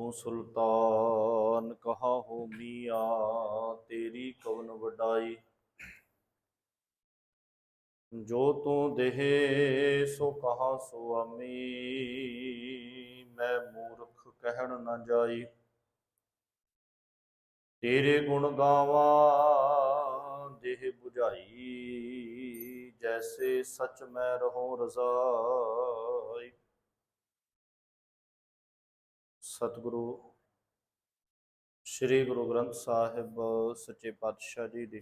तू सुल्तान कहा हो मियाँ, तेरी कवन वडाई। जो तू देहे सो कहा सुआमी, मैं मूर्ख कहन न जाई। तेरे गुण गावा देह बुझाई, जैसे सच मैं रहो रजाई। सतगुरु श्री गुरु ग्रंथ साहिब सच्चे पातशाह जी ਦੀ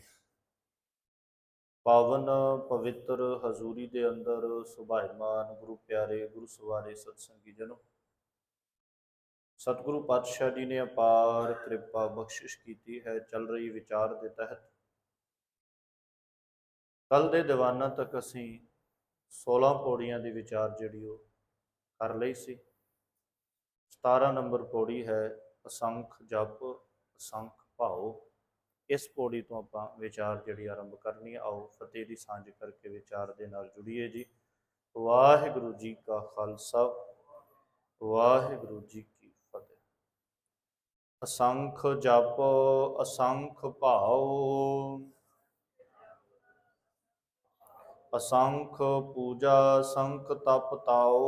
पावन पवित्र हजूरी ਦੇ ਅੰਦਰ ਸੁਭਾਇਮਾਨ ਗੁਰੂ ਪਿਆਰੇ ਗੁਰੂ ਸਵਾਰੇ ਸਤਸੰਗੀ ਜਨੋ, सतगुरु पातशाह जी ने अपार कृपा बख्शिश की है। चल रही विचार के तहत कल के दीवाना तक असी 16 पौड़ियां की विचार जी कर ली सी। 17 नंबर पौड़ी है असंख जप असंख भाव। इस पौड़ी तो आप विचार जी आरंभ करनी। आओ फतेह की सांझ करके विचार के नाल जुड़िए जी। वाहिगुरू जी का खालसा वाहिगुरू जी की फतेह। असंख जप असंख भाव, असंख पूजा असंख तप ताओ।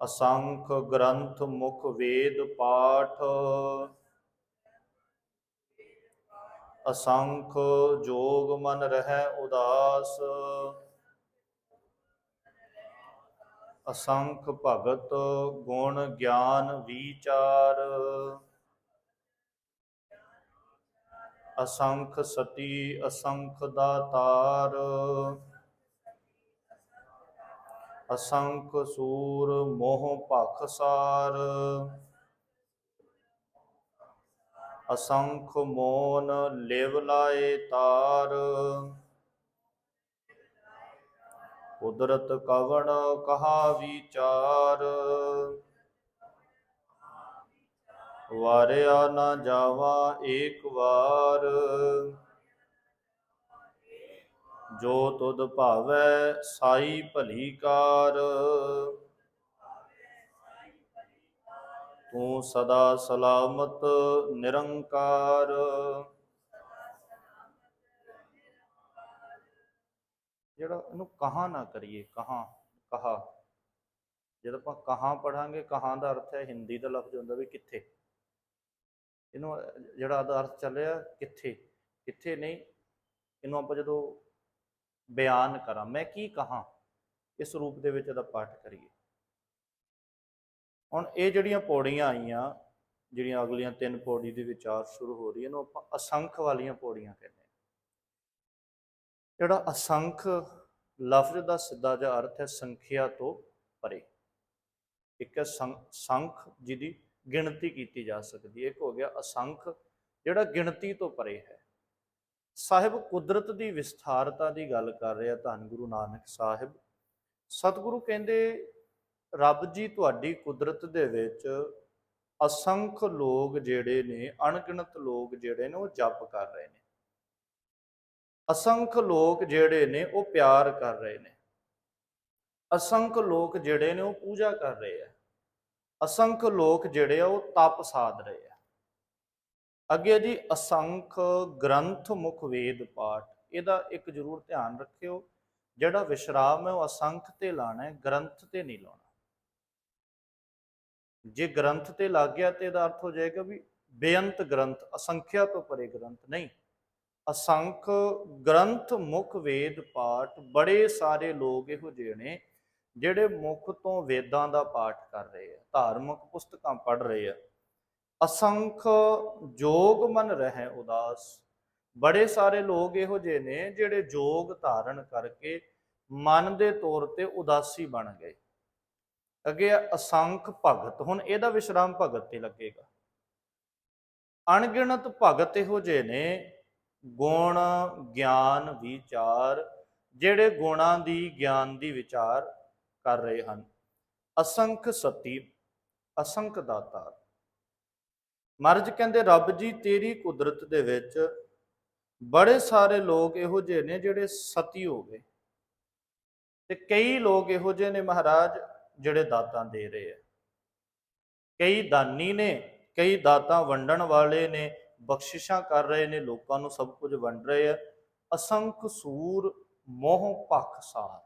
असंख ग्रंथ मुख वेद पाठ, असंख जोग मन रह उदास। असंख भगत गुण ज्ञान विचार, असंख सती असंख दातार। असंख सूर मोह पाखसार, असंख मोन लिव लाए तार। कुदरत कवण कहा विचार, वारिया न जावा एक बार। जो तुद भावै साई भली कार, तू सदा सलामत निरंकार। ਜਿਹੜਾ ਇਹਨੂੰ ਕਹਾਂ ਨਾ ਕਰੀਏ, ਕਹਾਂ ਕਹਾ, ਜਦ ਆਪਾਂ ਕਹਾਂ ਪੜਾਂਗੇ, ਕਹਾਂ ਦਾ ਅਰਥ ਹੈ ਹਿੰਦੀ ਦਾ ਲਫ਼ਜ਼ ਹੁੰਦਾ ਵੀ ਕਿੱਥੇ। ਇਹਨੂੰ ਜਿਹੜਾ ਉਹਦਾ ਅਰਥ ਚੱਲਿਆ ਕਿੱਥੇ, ਕਿੱਥੇ ਨਹੀਂ। ਇਹਨੂੰ ਆਪਾਂ ਜਦੋਂ ਬਿਆਨ ਕਰਾਂ, ਮੈਂ ਕੀ ਕਹਾਂ, ਇਸ ਰੂਪ ਦੇ ਵਿੱਚ ਇਹਦਾ ਪਾਠ ਕਰੀਏ। ਹੁਣ ਇਹ ਜਿਹੜੀਆਂ ਪੌੜੀਆਂ ਆਈਆਂ, ਜਿਹੜੀਆਂ ਅਗਲੀਆਂ 3 ਪੌੜੀ ਦੇ ਵਿਚਾਰ ਸ਼ੁਰੂ ਹੋ ਰਹੀ, ਇਹਨੂੰ ਆਪਾਂ ਅਸੰਖ ਵਾਲੀਆਂ ਪੌੜੀਆਂ ਕਹਿੰਦੇ ਹਾਂ। ਜਿਹੜਾ ਅਸੰਖ ਲਫ਼ਜ਼ ਦਾ ਸਿੱਧਾ ਜਿਹਾ ਅਰਥ ਹੈ ਸੰਖਿਆ ਤੋਂ ਪਰੇ। ਇੱਕ ਹੈ ਸੰਖ ਜਿਹਦੀ ਗਿਣਤੀ ਕੀਤੀ ਜਾ ਸਕਦੀ ਹੈ, ਇੱਕ ਹੋ ਗਿਆ ਅਸੰਖ ਜਿਹੜਾ ਗਿਣਤੀ ਤੋਂ ਪਰੇ ਹੈ। ਸਾਹਿਬ ਕੁਦਰਤ ਦੀ ਵਿਸਥਾਰਤਾ ਦੀ ਗੱਲ ਕਰ ਰਿਹਾ ਧੰਨ ਗੁਰੂ ਨਾਨਕ ਸਾਹਿਬ। ਸਤਿਗੁਰੂ ਕਹਿੰਦੇ ਰੱਬ ਜੀ ਤੁਹਾਡੀ ਕੁਦਰਤ ਦੇ ਵਿੱਚ ਅਸੰਖ ਲੋਕ ਜਿਹੜੇ ਨੇ, ਅਣਗਿਣਤ ਲੋਕ ਜਿਹੜੇ ਨੇ ਉਹ ਜਪ ਕਰ ਰਹੇ ਨੇ। ਅਸੰਖ ਲੋਕ ਜਿਹੜੇ ਨੇ ਉਹ ਪਿਆਰ ਕਰ ਰਹੇ ਨੇ। ਅਸੰਖ ਲੋਕ ਜਿਹੜੇ ਨੇ ਉਹ ਪੂਜਾ ਕਰ ਰਹੇ ਆ। ਅਸੰਖ ਲੋਕ ਜਿਹੜੇ ਆ ਉਹ ਤਪ ਸਾਧ ਰਹੇ ਆ। ਅੱਗੇ ਜੀ ਅਸੰਖ ਗ੍ਰੰਥ ਮੁਖ ਵੇਦ ਪਾਠ। ਇਹਦਾ ਇੱਕ ਜ਼ਰੂਰ ਧਿਆਨ ਰੱਖਿਓ, ਜਿਹੜਾ ਵਿਸ਼ਰਾਮ ਹੈ ਉਹ ਅਸੰਖ ਤੇ ਲਾਣਾ ਹੈ, ਗ੍ਰੰਥ ਤੇ ਨਹੀਂ ਲਾਉਣਾ। ਜੇ ਗ੍ਰੰਥ ਤੇ ਲੱਗ ਗਿਆ ਤੇ ਇਹਦਾ ਅਰਥ ਹੋ ਜਾਏਗਾ ਵੀ ਬੇਅੰਤ ਗ੍ਰੰਥ, ਅਸੰਖਿਆ ਤੋਂ ਪਰੇ ਗ੍ਰੰਥ ਨਹੀਂ। ਅਸੰਖ ਗ੍ਰੰਥ ਮੁਖ ਵੇਦ ਪਾਠ। ਬੜੇ ਸਾਰੇ ਲੋਕ ਇਹੋ ਜਿਹੇ ਨੇ ਜਿਹੜੇ ਮੁਖ ਤੋਂ ਵੇਦਾਂ ਦਾ ਪਾਠ ਕਰ ਰਹੇ ਆ, ਧਾਰਮਿਕ ਪੁਸਤਕਾਂ ਪੜ੍ਹ ਰਹੇ ਆ। ਅਸੰਖ ਜੋਗ ਮਨ ਰਹਿ ਉਦਾਸ। ਬੜੇ ਸਾਰੇ ਲੋਕ ਇਹੋ ਜਿਹੇ ਨੇ ਜਿਹੜੇ ਜੋਗ ਧਾਰਨ ਕਰਕੇ ਮਨ ਦੇ ਤੌਰ ਤੇ ਉਦਾਸੀ ਬਣ ਗਏ। ਅੱਗੇ ਅਸੰਖ ਭਗਤ। ਹੁਣ ਇਹਦਾ ਵਿਸ਼ਰਾਮ ਭਗਤ ਤੇ ਲੱਗੇਗਾ। ਅਣਗਿਣਤ ਭਗਤ ਇਹੋ ਜਿਹੇ ਨੇ ਗੁਣ ਗਿਆਨ ਵਿਚਾਰ, ਜਿਹੜੇ ਗੁਣਾਂ ਦੀ ਗਿਆਨ ਦੀ ਵਿਚਾਰ ਕਰ ਰਹੇ ਹਨ। ਅਸੰਖ ਸਤੀ ਅਸੰਖ ਦਾਤਾਰ। ਮਹਾਰਾਜ ਕਹਿੰਦੇ ਰੱਬ ਜੀ ਤੇਰੀ ਕੁਦਰਤ ਦੇ ਵਿੱਚ ਬੜੇ ਸਾਰੇ ਲੋਕ ਇਹੋ ਜਿਹੇ ਨੇ ਜਿਹੜੇ ਸਤੀ ਹੋ ਗਏ, ਤੇ ਕਈ ਲੋਕ ਇਹੋ ਜਿਹੇ ਨੇ ਮਹਾਰਾਜ ਜਿਹੜੇ ਦਾਤਾਂ ਦੇ ਰਹੇ ਆ। ਕਈ ਦਾਨੀ ਨੇ, ਕਈ ਦਾਤਾਂ ਵੰਡਣ ਵਾਲੇ ਨੇ, ਬਖਸ਼ਿਸ਼ਾਂ ਕਰ ਰਹੇ ਨੇ, ਲੋਕਾਂ ਨੂੰ ਸਭ ਕੁਝ ਵੰਡ ਰਹੇ ਆ। ਅਸੰਖ ਸੂਰ ਮੋਹ ਭਖ ਸਾਰ।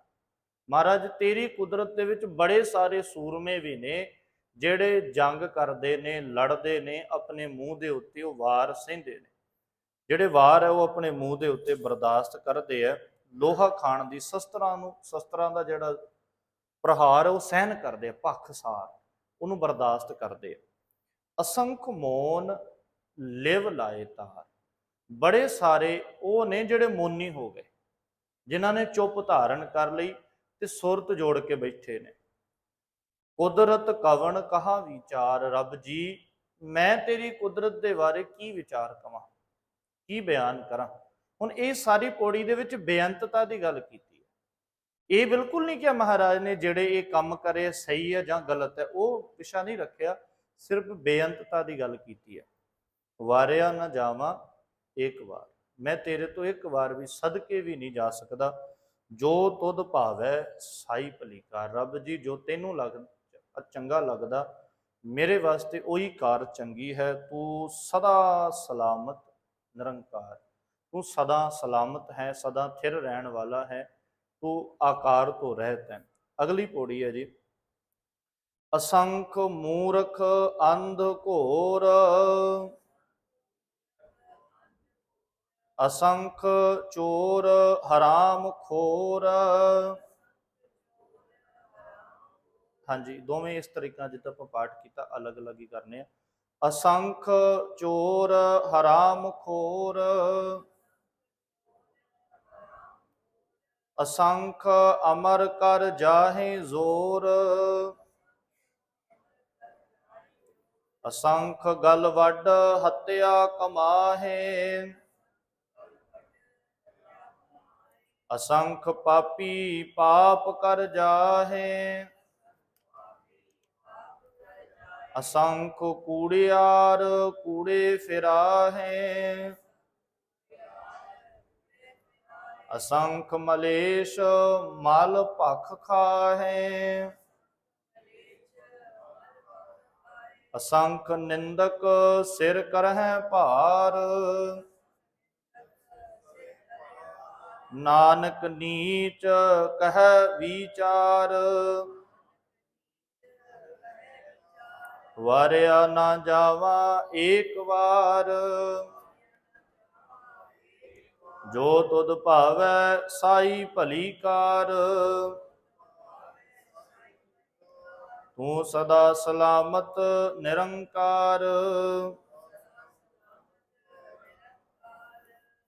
ਮਹਾਰਾਜ ਤੇਰੀ ਕੁਦਰਤ ਦੇ ਵਿੱਚ ਬੜੇ ਸਾਰੇ ਸੂਰਮੇ ਵੀ ਨੇ ਜਿਹੜੇ ਜੰਗ ਕਰਦੇ ਨੇ, ਲੜਦੇ ਨੇ, ਆਪਣੇ ਮੂੰਹ ਦੇ ਉੱਤੇ ਉਹ ਵਾਰ ਸਹਿੰਦੇ ਨੇ। ਜਿਹੜੇ ਵਾਰ ਹੈ ਉਹ ਆਪਣੇ ਮੂੰਹ ਦੇ ਉੱਤੇ ਬਰਦਾਸ਼ਤ ਕਰਦੇ ਆ। ਲੋਹਾ ਖਾਣ ਦੀ, ਸ਼ਸਤਰਾਂ ਦਾ ਜਿਹੜਾ ਪ੍ਰਹਾਰ ਉਹ ਸਹਿਨ ਕਰਦੇ ਆ, ਪੱਖਸਾਰ ਉਹਨੂੰ ਬਰਦਾਸ਼ਤ ਕਰਦੇ ਆ। ਅਸੰਖ ਮੌਨ ਲਿਵ ਲਾਏ ਤਾਰ। ਬੜੇ ਸਾਰੇ ਉਹ ਨੇ ਜਿਹੜੇ ਮੌਨੀ ਹੋ ਗਏ, ਜਿਨ੍ਹਾਂ ਨੇ ਚੁੱਪ ਧਾਰਨ ਕਰ ਲਈ ਤੇ ਸੁਰਤ ਜੋੜ ਕੇ ਬੈਠੇ ਨੇ। ਕੁਦਰਤ ਕਵਣ ਕਹਾ ਵਿਚਾਰ। ਰੱਬ ਜੀ ਮੈਂ ਤੇਰੀ ਕੁਦਰਤ ਦੇ ਬਾਰੇ ਕੀ ਵਿਚਾਰ ਕਵਾਂ, ਕੀ ਬਿਆਨ ਕਰਾਂ। ਹੁਣ ਇਹ ਸਾਰੀ ਪੌੜੀ ਦੇ ਵਿੱਚ ਬੇਅੰਤਤਾ ਦੀ ਗੱਲ ਕੀਤੀ ਹੈ। ਇਹ ਬਿਲਕੁਲ ਨਹੀਂ ਕਿ ਮਹਾਰਾਜ ਨੇ ਜਿਹੜੇ ਇਹ ਕੰਮ ਕਰੇ ਸਹੀ ਹੈ ਜਾਂ ਗਲਤ ਹੈ, ਉਹ ਵਿਸ਼ਾ ਨਹੀਂ ਰੱਖਿਆ, ਸਿਰਫ ਬੇਅੰਤਤਾ ਦੀ ਗੱਲ ਕੀਤੀ ਹੈ। ਵਾਰਿਆ ਨਾ ਜਾਵਾਂ ਇੱਕ ਵਾਰ, ਮੈਂ ਤੇਰੇ ਤੋਂ ਇੱਕ ਵਾਰ ਵੀ ਸਦਕੇ ਵੀ ਨਹੀਂ ਜਾ ਸਕਦਾ। ਜੋ ਤੁਧ ਭਾਵੈ ਸਾਈ ਭਲੀ ਕਾਰ। ਰੱਬ ਜੀ ਜੋ ਤੈਨੂੰ ਚੰਗਾ ਲੱਗਦਾ ਮੇਰੇ ਵਾਸਤੇ ਉਹੀ ਕਾਰ ਚੰਗੀ ਹੈ। ਤੂੰ ਸਦਾ ਸਲਾਮਤ ਨਿਰੰਕਾਰ, ਤੂੰ ਸਦਾ ਸਲਾਮਤ ਹੈ, ਸਦਾ ਥਿਰ ਰਹਿਣ ਵਾਲਾ ਹੈ, ਤੂੰ ਆਕਾਰ ਤੋਂ ਰਹਿਤ ਹੈ। ਅਗਲੀ ਪੌੜੀ ਹੈ ਜੀ। ਅਸੰਖ ਮੂਰਖ ਅੰਧ ਘੋਰ, ਅਸੰਖ ਚੋਰ ਹਰਾਮ ਖੋਰ। ਹਾਂਜੀ, ਦੋਵੇਂ ਇਸ ਤਰੀਕਾ ਜਿੱਦਾਂ ਆਪਾਂ ਪਾਠ ਕੀਤਾ ਅਲੱਗ ਅਲੱਗ ਹੀ ਕਰਨੇ ਆ। ਅਸੰਖ ਚੋਰ ਹਰਾਮ ਖੋਰ, ਅਸੰਖ ਅਮਰ ਕਰ ਜਾਹੇ ਜ਼ੋਰ, ਅਸੰਖ ਗਲ ਵੱਡ ਹੱਤਿਆ ਕਮਾਹੇ, ਅਸੰਖ ਪਾਪੀ ਪਾਪ ਕਰ ਜਾਹੇ, ਅਸੰਖ ਕੂੜਿਆਰ ਕੂੜੇ ਫਿਰਾਹੇ, ਅਸੰਖ ਮਲੇਸ਼ ਮਲ ਭਖ ਖਾਹੇ, ਅਸੰਖ ਨਿੰਦਕ ਸਿਰ ਕਰਹਿ ਭਾਰ, ਨਾਨਕ ਨੀਚ ਕਹਿ ਵਿਚਾਰ, ਵਾਰਿਆ ਨਾ ਜਾਵਾ ਏਕ ਵਾਰ, ਜੋ ਤੁਧ ਭਾਵੈ ਸਾਈ ਭਲੀ ਕਾਰ, ਤੂੰ ਸਦਾ ਸਲਾਮਤ ਨਿਰੰਕਾਰ।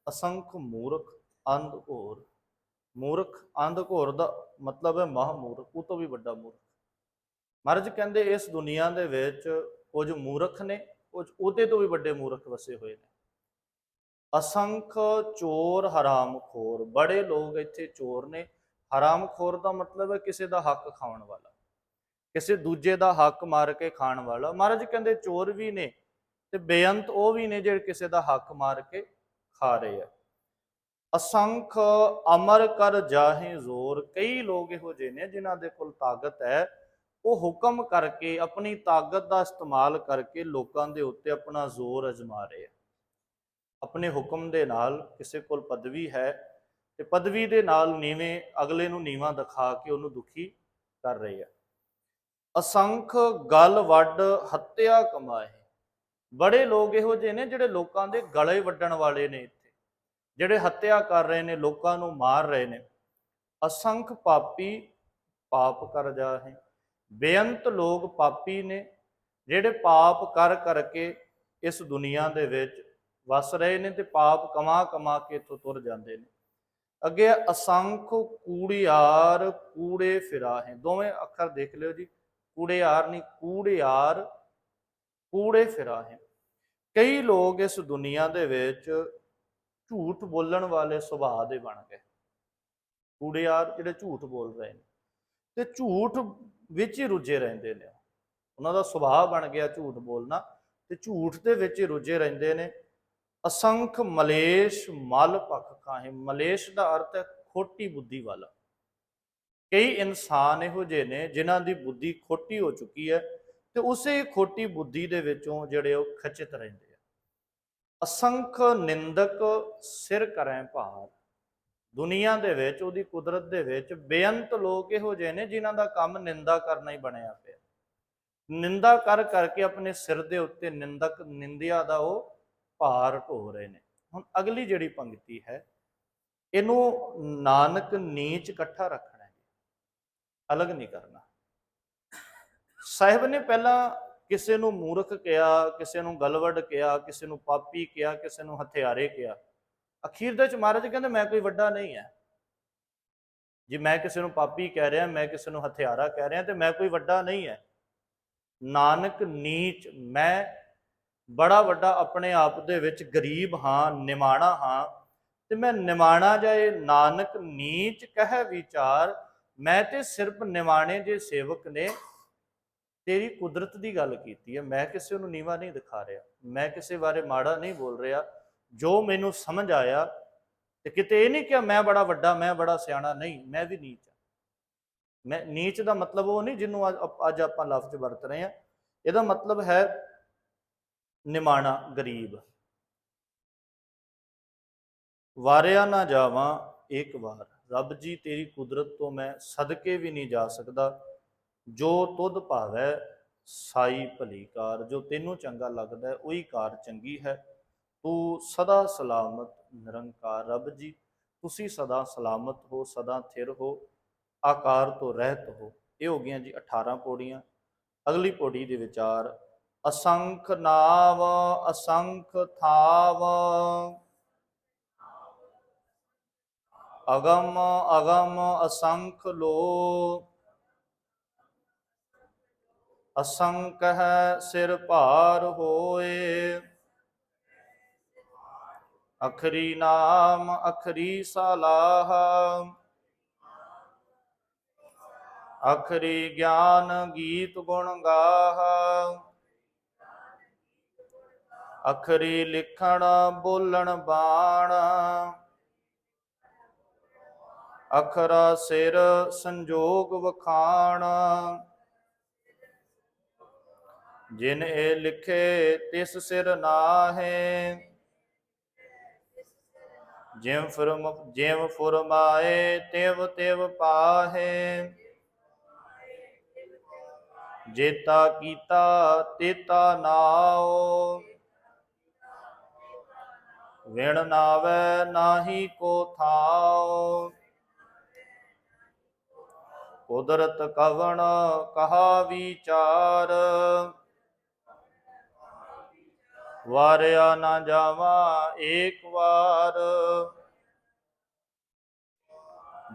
ਅਸੰਖ ਮੂਰਖ ਅੰਧ ਘੋਰ। ਮੂਰਖ ਅੰਧ ਘੋਰ ਦਾ ਮਤਲਬ ਹੈ ਮਹਾਮੂਰਖ, ਉਹ ਤੋਂ ਵੀ ਵੱਡਾ ਮੂਰਖ। ਮਹਾਰਾਜ ਕਹਿੰਦੇ ਇਸ ਦੁਨੀਆ ਦੇ ਵਿੱਚ ਕੁਝ ਮੂਰਖ ਨੇ, ਕੁਝ ਉਹਦੇ ਤੋਂ ਵੀ ਵੱਡੇ ਮੂਰਖ ਵਸੇ ਹੋਏ ਨੇ। ਅਸੰਖ ਚੋਰ ਹਰਾਮ ਖੋਰ। ਬੜੇ ਲੋਕ ਇੱਥੇ ਚੋਰ ਨੇ। ਹਰਾਮ ਖੋਰ ਦਾ ਮਤਲਬ ਹੈ ਕਿਸੇ ਦਾ ਹੱਕ ਖਾਣ ਵਾਲਾ, ਕਿਸੇ ਦੂਜੇ ਦਾ ਹੱਕ ਮਾਰ ਕੇ ਖਾਣ ਵਾਲਾ। ਮਹਾਰਾਜ ਕਹਿੰਦੇ ਚੋਰ ਵੀ ਨੇ ਤੇ ਬੇਅੰਤ ਉਹ ਵੀ ਨੇ ਜਿਹੜੇ ਕਿਸੇ ਦਾ ਹੱਕ ਮਾਰ ਕੇ ਖਾ ਰਹੇ ਆ। ਅਸੰਖ ਅਮਰ ਕਰ ਜਾਹੇ ਜ਼ੋਰ। ਕਈ ਲੋਕ ਇਹੋ ਜਿਹੇ ਨੇ ਜਿਨ੍ਹਾਂ ਦੇ ਕੋਲ ਤਾਕਤ ਹੈ, ਉਹ ਹੁਕਮ ਕਰਕੇ, ਆਪਣੀ ਤਾਕਤ ਦਾ ਇਸਤੇਮਾਲ ਕਰਕੇ ਲੋਕਾਂ ਦੇ ਉੱਤੇ ਆਪਣਾ ਜ਼ੋਰ ਅਜਮਾ ਰਹੇ ਆ। ਆਪਣੇ ਹੁਕਮ ਦੇ ਨਾਲ ਕਿਸੇ ਕੋਲ ਪਦਵੀ ਹੈ ਤੇ ਪਦਵੀ ਦੇ ਨਾਲ ਨੀਵੇਂ ਅਗਲੇ ਨੂੰ ਨੀਵਾਂ ਦਿਖਾ ਕੇ ਉਹਨੂੰ ਦੁਖੀ ਕਰ ਰਹੇ ਆ। ਅਸੰਖ ਗਲ ਵੱਡ ਹੱਤਿਆ ਕਮਾਏ। ਬੜੇ ਲੋਕ ਇਹੋ ਜਿਹੇ ਨੇ ਜਿਹੜੇ ਲੋਕਾਂ ਦੇ ਗਲੇ ਵੱਢਣ ਵਾਲੇ ਨੇ, ਇੱਥੇ ਜਿਹੜੇ ਹੱਤਿਆ ਕਰ ਰਹੇ ਨੇ, ਲੋਕਾਂ ਨੂੰ ਮਾਰ ਰਹੇ ਨੇ। ਅਸੰਖ ਪਾਪੀ ਪਾਪ ਕਰ ਜਾਹੇ। ਬੇਅੰਤ ਲੋਕ ਪਾਪੀ ਨੇ ਜਿਹੜੇ ਪਾਪ ਕਰ ਕਰਕੇ ਇਸ ਦੁਨੀਆ ਦੇ ਵਿੱਚ ਵਸ ਰਹੇ ਨੇ ਤੇ ਪਾਪ ਕਮਾ ਕਮਾ ਕੇ ਇੱਥੋਂ ਤੁਰ ਜਾਂਦੇ ਨੇ। ਅੱਗੇ ਅਸੰਖ ਕੂੜਿਆਰ ਕੂੜੇ ਫਿਰਾਹੇ। ਦੋਵੇਂ ਅੱਖਰ ਦੇਖ ਲਿਓ ਜੀ, ਕੂੜਿਆਰ ਨਹੀਂ, ਕੂੜਿਆਰ ਕੂੜੇ ਫਿਰਾਹੇ। ਕਈ ਲੋਕ ਇਸ ਦੁਨੀਆ ਦੇ ਵਿੱਚ ਝੂਠ ਬੋਲਣ ਵਾਲੇ ਸੁਭਾਅ ਦੇ ਬਣ ਗਏ। ਕੂੜਿਆਰ ਜਿਹੜੇ ਝੂਠ ਬੋਲ ਰਹੇ ਨੇ ਤੇ ਝੂਠ ਵਿੱਚ ਹੀ ਰੁੱਝੇ ਰਹਿੰਦੇ ਨੇ। ਉਹਨਾਂ ਦਾ ਸੁਭਾਅ ਬਣ ਗਿਆ ਝੂਠ ਬੋਲਣਾ ਤੇ ਝੂਠ ਦੇ ਵਿੱਚ ਹੀ ਰੁੱਝੇ ਰਹਿੰਦੇ ਨੇ। ਅਸੰਖ ਮਲੇਸ਼ ਮਲ ਭਖ ਖਾਹੇ। ਮਲੇਸ਼ ਦਾ ਅਰਥ ਹੈ ਖੋਟੀ ਬੁੱਧੀ ਵਾਲਾ। ਕਈ ਇਨਸਾਨ ਇਹੋ ਜਿਹੇ ਨੇ ਜਿਨ੍ਹਾਂ ਦੀ ਬੁੱਧੀ ਖੋਟੀ ਹੋ ਚੁੱਕੀ ਹੈ ਤੇ ਉਸੇ ਖੋਟੀ ਬੁੱਧੀ ਦੇ ਵਿੱਚੋਂ ਜਿਹੜੇ ਉਹ ਖਚਿਤ ਰਹਿੰਦੇ ਆ। ਅਸੰਖ ਨਿੰਦਕ ਸਿਰ ਕਰੈ ਭਾਰ। ਦੁਨੀਆ ਦੇ ਵਿੱਚ, ਉਹਦੀ ਕੁਦਰਤ ਦੇ ਵਿੱਚ ਬੇਅੰਤ ਲੋਕ ਇਹੋ ਜਿਹੇ ਨੇ ਜਿਨ੍ਹਾਂ ਦਾ ਕੰਮ ਨਿੰਦਾ ਕਰਨਾ ਹੀ ਬਣਿਆ ਪਿਆ। ਨਿੰਦਾ ਕਰ ਕਰਕੇ ਆਪਣੇ ਸਿਰ ਦੇ ਉੱਤੇ ਨਿੰਦਿਆ ਦਾ ਉਹ ਭਾਰ ਢੋ ਰਹੇ ਨੇ। ਹੁਣ ਅਗਲੀ ਜਿਹੜੀ ਪੰਕਤੀ ਹੈ, ਇਹਨੂੰ ਨਾਨਕ ਨੀਚ ਇਕੱਠਾ ਰੱਖਣਾ ਹੈ, ਅਲੱਗ ਨਹੀਂ ਕਰਨਾ। ਸਾਹਿਬ ਨੇ ਪਹਿਲਾਂ ਕਿਸੇ ਨੂੰ ਮੂਰਖ ਕਿਹਾ, ਕਿਸੇ ਨੂੰ ਗਲਵੜ ਕਿਹਾ, ਕਿਸੇ ਨੂੰ ਪਾਪੀ ਕਿਹਾ, ਕਿਸੇ ਨੂੰ ਹਥਿਆਰੇ ਕਿਹਾ। ਅਖੀਰ ਦੇ ਵਿੱਚ ਮਹਾਰਾਜ ਕਹਿੰਦੇ ਮੈਂ ਕੋਈ ਵੱਡਾ ਨਹੀਂ ਹੈ। ਜੇ ਮੈਂ ਕਿਸੇ ਨੂੰ ਪਾਪੀ ਕਹਿ ਰਿਹਾ, ਮੈਂ ਕਿਸੇ ਨੂੰ ਹਥਿਆਰਾ ਕਹਿ ਰਿਹਾ, ਤੇ ਮੈਂ ਕੋਈ ਵੱਡਾ ਨਹੀਂ ਹੈ। ਨਾਨਕ ਨੀਚ, ਮੈਂ ਬੜਾ ਵੱਡਾ ਆਪਣੇ ਆਪ ਦੇ ਵਿੱਚ ਗਰੀਬ ਹਾਂ, ਨਿਮਾਣਾ ਹਾਂ, ਤੇ ਮੈਂ ਨਿਮਾਣਾ ਜਾਏ ਨਾਨਕ ਨੀਚ ਕਹਿ ਵਿਚਾਰ। ਮੈਂ ਤੇ ਸਿਰਫ ਨਿਮਾਣੇ ਜੇ ਸੇਵਕ ਨੇ ਤੇਰੀ ਕੁਦਰਤ ਦੀ ਗੱਲ ਕੀਤੀ ਹੈ। ਮੈਂ ਕਿਸੇ ਨੂੰ ਨੀਵਾਂ ਨਹੀਂ ਦਿਖਾ ਰਿਹਾ, ਮੈਂ ਕਿਸੇ ਬਾਰੇ ਮਾੜਾ ਨਹੀਂ ਬੋਲ ਰਿਹਾ। ਜੋ ਮੈਨੂੰ ਸਮਝ ਆਇਆ, ਤੇ ਕਿਤੇ ਇਹ ਨਹੀਂ ਕਿ ਮੈਂ ਬੜਾ ਵੱਡਾ, ਮੈਂ ਬੜਾ ਸਿਆਣਾ, ਨਹੀਂ, ਮੈਂ ਵੀ ਨੀਚ ਹਾਂ। ਮੈਂ ਨੀਚ ਦਾ ਮਤਲਬ ਉਹ ਨਹੀਂ ਜਿਹਨੂੰ ਅੱਜ ਆਪਾਂ ਲਫ਼ਜ਼ ਵਰਤ ਰਹੇ ਹਾਂ। ਇਹਦਾ ਮਤਲਬ ਹੈ ਨਿਮਾਣਾ, ਗਰੀਬ। ਵਾਰਿਆ ਨਾ ਜਾਵਾਂ ਇੱਕ ਵਾਰ। ਰੱਬ ਜੀ, ਤੇਰੀ ਕੁਦਰਤ ਤੋਂ ਮੈਂ ਸਦਕੇ ਵੀ ਨਹੀਂ ਜਾ ਸਕਦਾ। ਜੋ ਤੁਧ ਭਾਵੈ ਸਾਈ ਭਲੀ ਕਾਰ। ਜੋ ਤੈਨੂੰ ਚੰਗਾ ਲੱਗਦਾ ਉਹੀ ਕਾਰ ਚੰਗੀ ਹੈ। ਤੂੰ ਸਦਾ ਸਲਾਮਤ ਨਿਰੰਕਾਰ। ਰੱਬ ਜੀ, ਤੁਸੀਂ ਸਦਾ ਸਲਾਮਤ ਹੋ, ਸਦਾ ਥਿਰ ਹੋ, ਆਕਾਰ ਤੋਂ ਰਹਿਤ ਹੋ। ਇਹ ਹੋ ਗਈਆਂ ਜੀ 18 ਪੌੜੀਆਂ। ਅਗਲੀ ਪੌੜੀ ਦੇ ਵਿਚਾਰ, ਅਸੰਖ ਨਾਵ ਅਸੰਖ ਥਾਵ, ਅਗਮ ਅਗਮ ਅਸੰਖ ਲੋ। ਅਸੰਖ ਹੈ ਸਿਰ ਭਾਰ ਹੋਏ, ਅਖਰੀ ਨਾਮ ਅਖਰੀ ਸਲਾਹ। ਅਖਰੀ ਗਿਆਨ ਗੀਤ ਗੁਣ ਗਾਹ, ਅਖਰੀ ਲਿਖਣ ਬੋਲਣ ਬਾਣ। ਅਖਰਾ ਸਿਰ ਸੰਜੋਗ ਵਖਾਣ, ਜਿਨ ਇਹ ਲਿਖੇ ਤਿਸ ਸਿਰ ਨਾਹੇ। ਜਿਵ ਫੁਰਮਾਏ ਤਿਵ ਤਿਵ ਪਾਹੇ, ਜੇਤਾ ਕੀਤਾ ਤੇਤਾ ਨਾਉ। ਵਿਣ ਨਾਵੈ ਨਾਹੀ ਕੋ ਥਾਉ, ਕੁਦਰਤ ਕਵਣ ਕਹਾ ਵਿਚਾਰ। ਵਾਰਿਆ ਨਾ ਜਾਵਾਂ ਏਕ ਵਾਰ,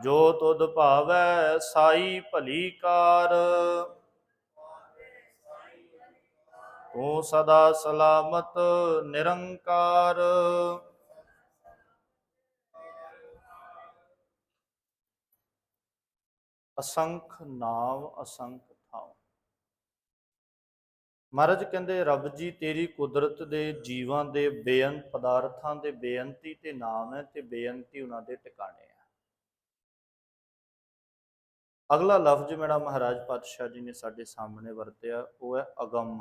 ਜੋ ਤੁਧ ਭਾਵੈ ਸਾਈ ਭਲੀ ਕਾਰ। ਤੂੰ ਸਦਾ ਸਲਾਮਤ ਨਿਰੰਕਾਰ। ਅਸੰਖ ਨਾਵ ਅਸੰਖ ਥਾਉ। ਮਹਾਰਾਜ ਕਹਿੰਦੇ ਰੱਬ ਜੀ, ਤੇਰੀ ਕੁਦਰਤ ਦੇ ਜੀਵਾਂ ਦੇ ਬੇਅੰਤ ਪਦਾਰਥਾਂ ਦੇ ਬੇਅੰਤੀ ਤੇ ਨਾਮ ਹੈ, ਤੇ ਬੇਅੰਤੀ ਉਹਨਾਂ ਦੇ ਟਿਕਾਣੇ ਆ। ਅਗਲਾ ਲਫ਼ਜ਼ ਜਿਹੜਾ ਮਹਾਰਾਜ ਪਾਤਸ਼ਾਹ ਜੀ ਨੇ ਸਾਡੇ ਸਾਹਮਣੇ ਵਰਤਿਆ ਉਹ ਹੈ ਅਗਮ,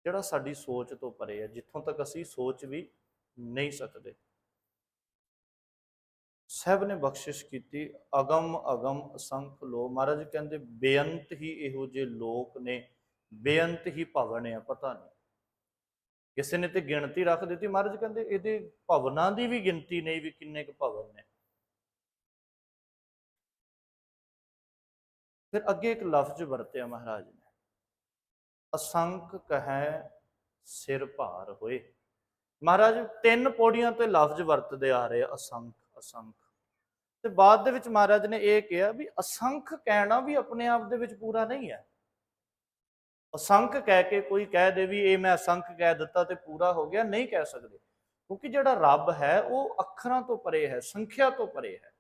ਜਿਹੜਾ ਸਾਡੀ ਸੋਚ ਤੋਂ ਪਰੇ ਹੈ, ਜਿੱਥੋਂ ਤੱਕ ਅਸੀਂ ਸੋਚ ਵੀ ਨਹੀਂ ਸਕਦੇ। ਸਾਹਿਬ ਨੇ ਬਖਸ਼ਿਸ਼ ਕੀਤੀ, ਅਗਮ ਅਗਮ ਅਸੰਖ ਲੋ। ਮਹਾਰਾਜ ਕਹਿੰਦੇ ਬੇਅੰਤ ਹੀ ਇਹੋ ਜਿਹੇ ਲੋਕ ਨੇ, ਬੇਅੰਤ ਹੀ ਭਵਨ ਆ। ਪਤਾ ਨਹੀਂ, ਕਿਸੇ ਨੇ ਤੇ ਗਿਣਤੀ ਰੱਖ ਦਿੱਤੀ। ਮਹਾਰਾਜ ਕਹਿੰਦੇ ਇਹਦੇ ਭਵਨਾਂ ਦੀ ਵੀ ਗਿਣਤੀ ਨਹੀਂ ਵੀ ਕਿੰਨੇ ਕੁ ਭਵਨ ਨੇ। ਫਿਰ ਅੱਗੇ ਇੱਕ ਲਫ਼ਜ਼ ਵਰਤਿਆ ਮਹਾਰਾਜ ਨੇ, ਅਸੰਖ ਕਹੈ ਸਿਰ ਭਾਰ ਹੋਏ। ਮਹਾਰਾਜ 3 ਪੌੜੀਆਂ ਤੇ ਲਫ਼ਜ਼ ਵਰਤਦੇ ਆ ਰਹੇ, ਅਸੰਖ ਅਸੰਖ। ਤੇ ਬਾਅਦ ਦੇ ਵਿੱਚ ਮਹਾਰਾਜ ਨੇ ਇਹ ਕਿਹਾ ਵੀ ਅਸੰਖ ਕਹਿਣਾ ਵੀ ਆਪਣੇ ਆਪ ਦੇ ਵਿੱਚ ਪੂਰਾ ਨਹੀਂ ਹੈ। ਅਸੰਖ ਕਹਿ ਕੇ ਕੋਈ ਕਹਿ ਦੇ ਵੀ ਇਹ ਮੈਂ ਅਸੰਖ ਕਹਿ ਦਿੱਤਾ ਤੇ ਪੂਰਾ ਹੋ ਗਿਆ, ਨਹੀਂ ਕਹਿ ਸਕਦੇ। ਕਿਉਂਕਿ ਜਿਹੜਾ ਰੱਬ ਹੈ ਉਹ ਅੱਖਰਾਂ ਤੋਂ ਪਰੇ ਹੈ, ਸੰਖਿਆ ਤੋਂ ਪਰੇ ਹੈ।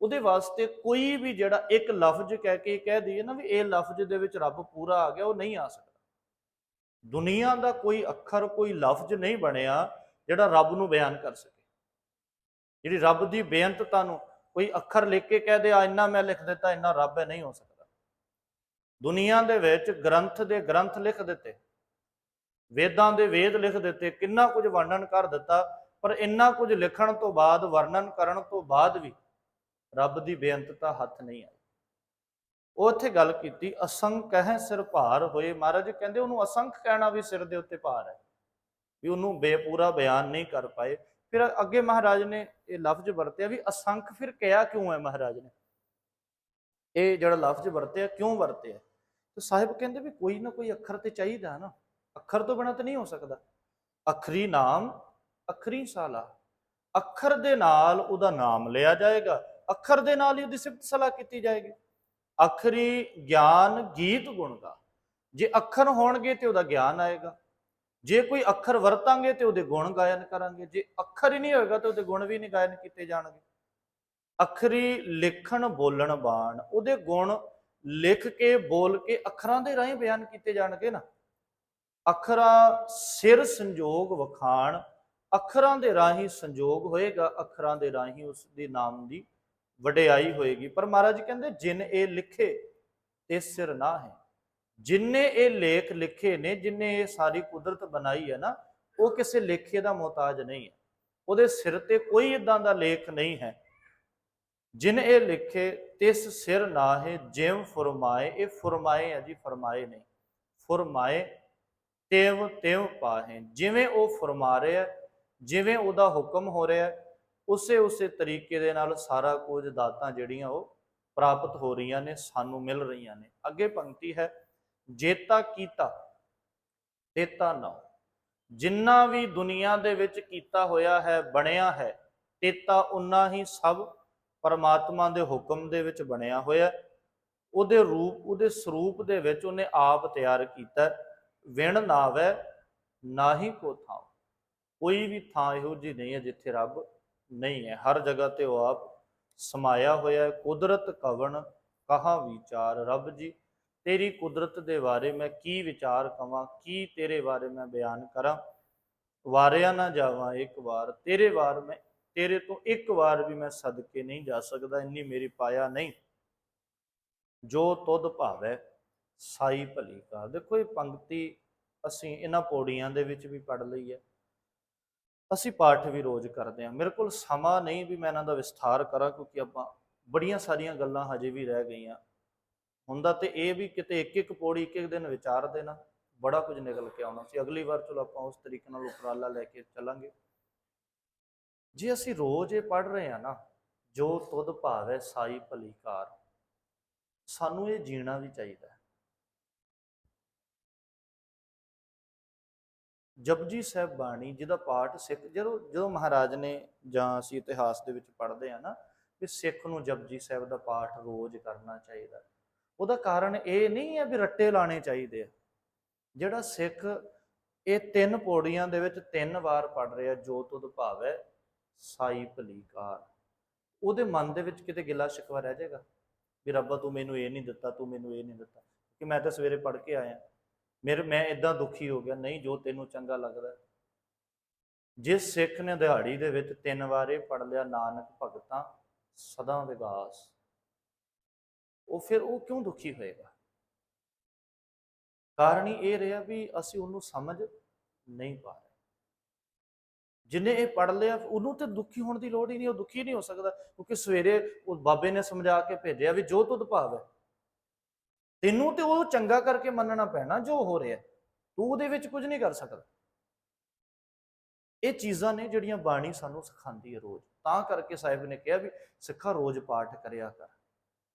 ਉਹਦੇ ਵਾਸਤੇ ਕੋਈ ਵੀ ਜਿਹੜਾ ਇੱਕ ਲਫ਼ਜ਼ ਕਹਿ ਕੇ ਕਹਿ ਦਈਏ ਨਾ ਵੀ ਇਹ ਲਫ਼ਜ਼ ਦੇ ਵਿੱਚ ਰੱਬ ਪੂਰਾ ਆ ਗਿਆ, ਉਹ ਨਹੀਂ ਆ ਸਕਦਾ। ਦੁਨੀਆ ਦਾ ਕੋਈ ਅੱਖਰ, ਕੋਈ ਲਫ਼ਜ਼ ਨਹੀਂ ਬਣਿਆ ਜਿਹੜਾ ਰੱਬ ਨੂੰ ਬਿਆਨ ਕਰ ਸਕੇ। ਜਿਹੜੀ ਰੱਬ ਦੀ ਬੇਅੰਤਤਾ ਨੂੰ ਕੋਈ ਅੱਖਰ ਲਿਖ ਕੇ ਕਹਿ ਦੇ ਆ ਇੰਨਾ ਮੈਂ ਲਿਖ ਦਿੱਤਾ ਇੰਨਾ ਰੱਬ ਹੈ, ਨਹੀਂ ਹੋ ਸਕਦਾ। ਦੁਨੀਆ ਦੇ ਵਿੱਚ ਗ੍ਰੰਥ ਦੇ ਗ੍ਰੰਥ ਲਿਖ ਦਿੱਤੇ, ਵੇਦਾਂ ਦੇ ਵੇਦ ਲਿਖ ਦਿੱਤੇ, ਕਿੰਨਾ ਕੁਝ ਵਰਣਨ ਕਰ ਦਿੱਤਾ, ਪਰ ਇੰਨਾ ਕੁਝ ਲਿਖਣ ਤੋਂ ਬਾਅਦ, ਵਰਣਨ ਕਰਨ ਤੋਂ ਬਾਅਦ ਵੀ ਰੱਬ ਦੀ ਬੇਅੰਤਤਾ ਹੱਥ ਨਹੀਂ ਆਈ। ਉਹ ਉੱਥੇ ਗੱਲ ਕੀਤੀ, ਅਸੰਖ ਕਹਿ ਸਿਰ ਭਾਰ ਹੋਏ। ਮਹਾਰਾਜ ਕਹਿੰਦੇ ਉਹਨੂੰ ਅਸੰਖ ਕਹਿਣਾ ਵੀ ਸਿਰ ਦੇ ਉੱਤੇ ਭਾਰ ਹੈ, ਵੀ ਉਹਨੂੰ ਬੇਪੂਰਾ ਬਿਆਨ ਨਹੀਂ ਕਰ ਪਾਏ। ਫਿਰ ਅੱਗੇ ਮਹਾਰਾਜ ਨੇ ਇਹ ਲਫ਼ਜ਼ ਵਰਤਿਆ ਵੀ ਅਸੰਖ ਫਿਰ ਕਿਹਾ ਕਿਉਂ ਹੈ ਮਹਾਰਾਜ ਨੇ, ਇਹ ਜਿਹੜਾ ਲਫ਼ਜ਼ ਵਰਤਿਆ ਕਿਉਂ ਵਰਤਿਆ? ਤੇ ਸਾਹਿਬ ਕਹਿੰਦੇ ਵੀ ਕੋਈ ਨਾ ਕੋਈ ਅੱਖਰ ਤੇ ਚਾਹੀਦਾ ਨਾ, ਅੱਖਰ ਤੋਂ ਬਿਨਾਂ ਤਾਂ ਨਹੀਂ ਹੋ ਸਕਦਾ। ਅੱਖਰੀ ਨਾਮ ਅੱਖਰੀ ਸਾਲਾ, ਅੱਖਰ ਦੇ ਨਾਲ ਉਹਦਾ ਨਾਮ ਲਿਆ ਜਾਏਗਾ, ਅੱਖਰ ਦੇ ਨਾਲ ਹੀ ਉਹਦੀ ਸਿਫਤ ਸਲਾਹ ਕੀਤੀ ਜਾਏਗੀ। ਅੱਖਰੀ ਗਿਆਨ ਗੀਤ ਗੁਣ ਗਾ, ਜੇ ਅੱਖਰ ਹੋਣਗੇ ਤੇ ਉਹਦਾ ਗਿਆਨ ਆਏਗਾ, ਜੇ ਕੋਈ ਅੱਖਰ ਵਰਤਾਂਗੇ ਤੇ ਉਹਦੇ ਗੁਣ ਗਾਇਨ ਕਰਾਂਗੇ, ਜੇ ਅੱਖਰ ਹੀ ਨਹੀਂ ਹੋਏਗਾ ਤੇ ਉਹਦੇ ਗੁਣ ਵੀ ਨਹੀਂ ਗਾਇਨ ਕੀਤੇ ਜਾਣਗੇ। ਅੱਖਰੀ ਲਿਖਣ ਬੋਲਣ ਬਾਣ, ਉਹਦੇ ਗੁਣ ਲਿਖ ਕੇ ਬੋਲ ਕੇ ਅੱਖਰਾਂ ਦੇ ਰਾਹੀਂ ਬਿਆਨ ਕੀਤੇ ਜਾਣਗੇ ਨਾ। ਅੱਖਰਾਂ ਸਿਰ ਸੰਜੋਗ ਵਖਾਣ, ਅੱਖਰਾਂ ਦੇ ਰਾਹੀਂ ਸੰਜੋਗ ਹੋਏਗਾ, ਅੱਖਰਾਂ ਦੇ ਰਾਹੀਂ ਉਸ ਦੇ ਨਾਮ ਦੀ ਵਡਿਆਈ ਹੋਏਗੀ। ਪਰ ਮਹਾਰਾਜ ਕਹਿੰਦੇ ਜਿਨ ਇਹ ਲਿਖੇ ਤੇ ਸਿਰ ਨਾ ਹੈ, ਜਿਨਨੇ ਇਹ ਲੇਖ ਲਿਖੇ ਨੇ, ਜਿਨਨੇ ਇਹ ਸਾਰੀ ਕੁਦਰਤ ਬਣਾਈ ਹੈ ਨਾ, ਉਹ ਕਿਸੇ ਲੇਖੇ ਦਾ ਮੁਹਤਾਜ ਨਹੀਂ ਹੈ, ਉਹਦੇ ਸਿਰ ਤੇ ਕੋਈ ਇਦਾਂ ਦਾ ਲੇਖ ਨਹੀਂ ਹੈ। ਜਿਨ ਇਹ ਲਿਖੇ ਤਿਸ ਸਿਰ ਨਾ ਹੈ, ਜਿਵ ਫੁਰਮਾਏ, ਇਹ ਫੁਰਮਾਏ ਹੈ ਜੀ, ਫਰਮਾਏ ਨਹੀਂ, ਫੁਰਮਾਏ ਤਿਵ ਤਿਵ ਪਾਹੇ, ਜਿਵੇਂ ਉਹ ਫਰਮਾ ਰਿਹਾ, ਜਿਵੇਂ ਉਹਦਾ ਹੁਕਮ ਹੋ ਰਿਹਾ, ਉਸੇ ਤਰੀਕੇ ਦੇ ਨਾਲ ਸਾਰਾ ਕੁਝ ਦਾਤਾਂ ਜਿਹੜੀਆਂ ਉਹ ਪ੍ਰਾਪਤ ਹੋ ਰਹੀਆਂ ਨੇ, ਸਾਨੂੰ ਮਿਲ ਰਹੀਆਂ ਨੇ। ਅੱਗੇ ਪੰਕਤੀ ਹੈ, ਜੇਤਾ ਕੀਤਾ ਤੇਤਾ ਨਾ, ਜਿੰਨਾ ਵੀ ਦੁਨੀਆ ਦੇ ਵਿੱਚ ਕੀਤਾ ਹੋਇਆ ਹੈ, ਬਣਿਆ ਹੈ, ਤੇਤਾ ਉਨਾ ਹੀ ਸਭ ਪਰਮਾਤਮਾ ਦੇ ਹੁਕਮ ਦੇ ਵਿੱਚ ਬਣਿਆ ਹੋਇਆ, ਉਹਦੇ ਰੂਪ, ਉਹਦੇ ਸਰੂਪ ਦੇ ਵਿੱਚ ਉਹਨੇ ਆਪ ਤਿਆਰ ਕੀਤਾ। ਵਿਣ ਨਾਵੈ ਨਾਹੀ ਕੋ ਥਾਂ, ਕੋਈ ਵੀ ਥਾਂ ਇਹੋ ਜਿਹੀ ਨਹੀਂ ਹੈ ਜਿੱਥੇ ਰੱਬ ਨਹੀਂ ਹੈ, ਹਰ ਜਗ੍ਹਾ ਤੇ ਉਹ ਆਪ ਸਮਾਇਆ ਹੋਇਆ। ਕੁਦਰਤ ਕਵਣ ਕਹਾ ਵਿਚਾਰ, ਰੱਬ ਜੀ ਤੇਰੀ ਕੁਦਰਤ ਦੇ ਬਾਰੇ ਮੈਂ ਕੀ ਵਿਚਾਰ ਕਵਾਂ, ਕੀ ਤੇਰੇ ਬਾਰੇ ਮੈਂ ਬਿਆਨ ਕਰਾਂ। ਵਾਰਿਆ ਨਾ ਜਾਵਾਂ ਇੱਕ ਵਾਰ, ਤੇਰੇ ਵਾਰ ਮੈਂ, ਤੇਰੇ ਤੋਂ ਇੱਕ ਵਾਰ ਵੀ ਮੈਂ ਸਦਕੇ ਨਹੀਂ ਜਾ ਸਕਦਾ, ਇੰਨੀ ਮੇਰੀ ਪਾਇਆ ਨਹੀਂ। ਜੋ ਤੁਧ ਭਾਵੈ ਸਾਈ ਭਲੀ ਕਾਰ। ਦੇਖੋ ਇਹ ਪੰਕਤੀ ਅਸੀਂ ਇਹਨਾਂ ਪੌੜੀਆਂ ਦੇ ਵਿੱਚ ਵੀ ਪੜ੍ਹ ਲਈ ਹੈ, ਅਸੀਂ ਪਾਠ ਵੀ ਰੋਜ਼ ਕਰਦੇ ਹਾਂ। ਮੇਰੇ ਕੋਲ ਸਮਾਂ ਨਹੀਂ ਵੀ ਮੈਂ ਇਹਨਾਂ ਦਾ ਵਿਸਥਾਰ ਕਰਾਂ, ਕਿਉਂਕਿ ਆਪਾਂ ਬੜੀਆਂ ਸਾਰੀਆਂ ਗੱਲਾਂ ਹਜੇ ਵੀ ਰਹਿ ਗਈਆਂ। ਹੁੰਦਾ ਤੇ ਇਹ ਵੀ ਕਿਤੇ ਇੱਕ ਇੱਕ ਪੌੜੀ ਇੱਕ ਇੱਕ ਦਿਨ ਵਿਚਾਰ ਦੇਣਾ, ਬੜਾ ਕੁਝ ਨਿਕਲ ਕੇ ਆਉਣਾ ਸੀ। ਅਗਲੀ ਵਾਰ ਚਲੋ ਆਪਾਂ ਉਸ ਤਰੀਕੇ ਨਾਲ ਉਪਰਾਲਾ ਲੈ ਕੇ ਚੱਲਾਂਗੇ। ਜੇ ਅਸੀਂ ਰੋਜ਼ ਇਹ ਪੜ੍ਹ ਰਹੇ ਹਾਂ ਨਾ, ਜੋ ਤੁਧ ਭਾਵੈ ਸਾਈ ਭਲੀ ਕਾਰ, ਸਾਨੂੰ ਇਹ ਜੀਣਾ ਵੀ ਚਾਹੀਦਾ ਹੈ। ਜਪਜੀ ਸਾਹਿਬ ਬਾਣੀ ਜਿਹਦਾ ਪਾਠ ਸਿੱਖ, ਜਦੋਂ ਮਹਾਰਾਜ ਨੇ, ਜਾਂ ਅਸੀਂ ਇਤਿਹਾਸ ਦੇ ਵਿੱਚ ਪੜ੍ਹਦੇ ਹਾਂ ਨਾ ਕਿ ਸਿੱਖ ਨੂੰ ਜਪਜੀ ਸਾਹਿਬ ਦਾ ਪਾਠ ਰੋਜ਼ ਕਰਨਾ ਚਾਹੀਦਾ, ਉਹਦਾ ਕਾਰਨ ਇਹ ਨਹੀਂ ਹੈ ਵੀ ਰੱਟੇ ਲਾਣੇ ਚਾਹੀਦੇ ਆ। ਜਿਹੜਾ ਸਿੱਖ ਇਹ 3 ਪੌੜੀਆਂ ਦੇ ਵਿੱਚ 3 ਵਾਰ ਪੜ੍ਹ ਰਿਹਾ ਜੋ ਤੁਧ ਭਾਵੈ ਸਾਈ ਭਲੀ ਕਾਰ, ਉਹਦੇ ਮਨ ਦੇ ਵਿੱਚ ਕਿਤੇ ਗਿਲਾ ਸ਼ਿਕਵਾ ਰਹਿ ਜਾਏਗਾ ਵੀ ਰੱਬਾ ਤੂੰ ਮੈਨੂੰ ਇਹ ਨਹੀਂ ਦਿੱਤਾ, ਤੂੰ ਮੈਨੂੰ ਇਹ ਨਹੀਂ ਦਿੱਤਾ, ਕਿ ਮੈਂ ਤਾਂ ਸਵੇਰੇ ਪੜ੍ਹ ਕੇ ਆਇਆ, ਮੈਂ ਇਦਾਂ ਦੁਖੀ ਹੋ ਗਿਆ। ਨਹੀਂ, ਜੋ ਤੈਨੂੰ ਚੰਗਾ ਲੱਗਦਾ। ਜਿਸ ਸਿੱਖ ਨੇ ਦਿਹਾੜੀ ਦੇ ਵਿੱਚ 3 ਵਾਰ ਇਹ ਪੜ੍ਹ ਲਿਆ, ਨਾਨਕ ਭਗਤਾਂ ਸਦਾ ਵਿਗਾਸ, ਉਹ ਫਿਰ ਉਹ ਕਿਉਂ ਦੁਖੀ ਹੋਏਗਾ? ਕਾਰਨ ਹੀ ਇਹ ਰਿਹਾ ਵੀ ਅਸੀਂ ਉਹਨੂੰ ਸਮਝ ਨਹੀਂ ਪਾ ਰਹੇ। ਜਿਹਨੇ ਇਹ ਪੜ੍ਹ ਲਿਆ ਉਹਨੂੰ ਤੇ ਦੁਖੀ ਹੋਣ ਦੀ ਲੋੜ ਹੀ ਨਹੀਂ, ਉਹ ਦੁਖੀ ਨਹੀਂ ਹੋ ਸਕਦਾ, ਕਿਉਂਕਿ ਸਵੇਰੇ ਉਹ ਬਾਬੇ ਨੇ ਸਮਝਾ ਕੇ ਭੇਜਿਆ ਵੀ ਜੋ ਤੁਧ ਭਾਵੈ, ਤੈਨੂੰ ਤੇ ਉਹ ਚੰਗਾ ਕਰਕੇ ਮੰਨਣਾ ਪੈਣਾ ਜੋ ਹੋ ਰਿਹਾ, ਤੂੰ ਉਹਦੇ ਵਿੱਚ ਕੁਝ ਨਹੀਂ ਕਰ ਸਕਦਾ। ਇਹ ਚੀਜ਼ਾਂ ਨੇ ਜਿਹੜੀਆਂ ਬਾਣੀ ਸਾਨੂੰ ਸਿਖਾਉਂਦੀ ਹੈ ਰੋਜ਼। ਤਾਂ ਕਰਕੇ ਸਾਹਿਬ ਨੇ ਕਿਹਾ ਵੀ ਸਿੱਖਾ ਰੋਜ਼ ਪਾਠ ਕਰਿਆ ਕਰ,